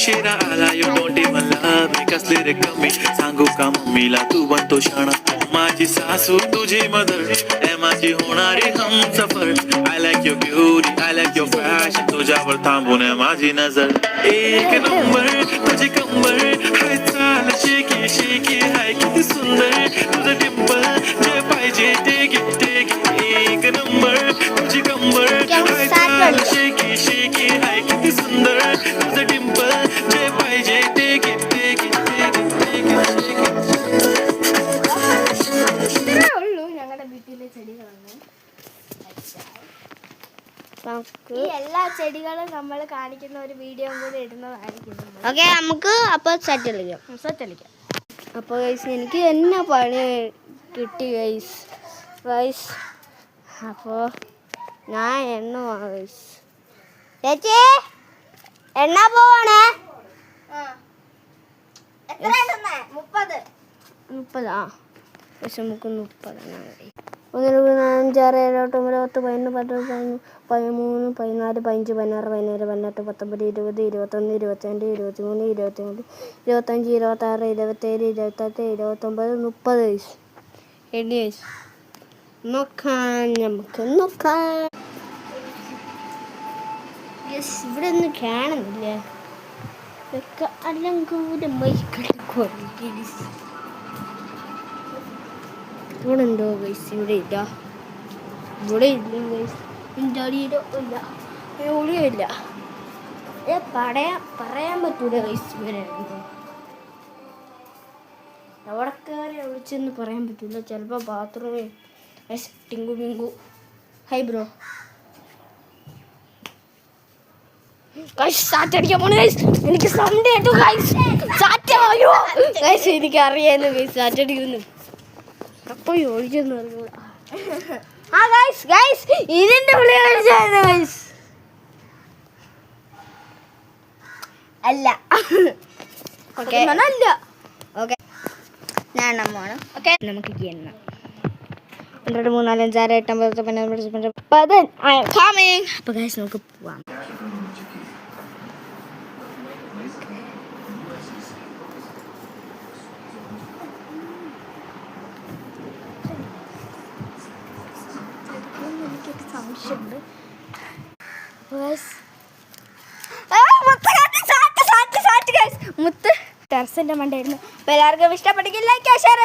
उशिरा आला you don't even love me कसले रे कमी सांगू का मम्मीला तू बनतो शाणा माझी सासू तुझी मदर ए माझी होणारी Humsafar I like your beauty I like your fashion तुझ्यावर थांबून आहे माझी नजर एक नंबर तुझी कंबर हाय चाल शेकी शेकी हाय किती सुंदर तुझं डिंपल जे पाहिजे ते एक नंबर तुझी कंबर हाय चाल शेकी शेकी हाय किती सुंदर तुझं डिंपल जे पाहिजे ते എല്ലാ ചെടികളും നമ്മൾ കാണിക്കുന്ന ഒരു വീഡിയോ കൂടി ഇടുന്നതായിരിക്കും. ഓക്കെ നമുക്ക് അപ്പോൾ സെറ്റ് കളിക്കാം. അപ്പോൾ ഗൈസ് എനിക്ക് എന്നെ പണി കിട്ടി ഗൈസ്. അപ്പോൾ ഞാൻ എണ്ണ ഗൈസ് ചേച്ചി എണ്ണ പോവാണേ 30 ആ പക്ഷെ നമുക്ക് 30 1 2 3 4 5 6 7 8 9 10 11 12 13 14 15 16 17 18 19 20 21 22 23 24 25 26 27 28 29 30 എണ്ണി നമുക്ക് നോക്കാം. ഇവിടെ ഒന്നും കാണുന്നില്ല ഇതൊക്കെ അലങ്കൂലമായി കിടക്കും. ഇവിടെ ഉണ്ടോ ഗൈസ്? ഇവിടെ ഇല്ല ഗൈസ്. ഇല്ല പറയാൻ പറ്റൂല ഗൈസ്. ഇവരെ എവിടെ കയറി വിളിച്ചെന്ന് പറയാൻ പറ്റൂല. ചിലപ്പോൾ ബാത്റൂമിൽ ടിങ്കു മിങ്കു ഹൈ ബ്രോ സാറ്റടിക്കാൻ പോണു ഗൈസ്. എനിക്ക് സൗണ്ട് കേട്ടു ഗൈസ്. ഗൈസ് എനിക്ക് അറിയായിരുന്നു ഗൈസ് സാറ്റടിക്കുന്നു. അപ്പോൾ ഒഴിച്ചെന്ന് അറിയൂല. ആ ഗൈസ് ഇതിന്റെ വിളി കഴിച്ചായിരുന്നു ഗൈസ്. അല്ല ഓക്കെ അല്ല ഓക്കെ ഞാൻ എണ്ണമാണ്. ഓക്കെ നമുക്ക് എണ്ണ 1 2 3 4 5 6 8 9 10 അപ്പോൾ ഗൈസ് നമുക്ക് പോവാം. സംശയമുണ്ട് മുത്ത് ടെറസിന്റെ മണ്ടായിരുന്നു. അപ്പോൾ എല്ലാവർക്കും ഇഷ്ടപ്പെട്ടെങ്കിൽ ലൈക്ക് ഷെയർ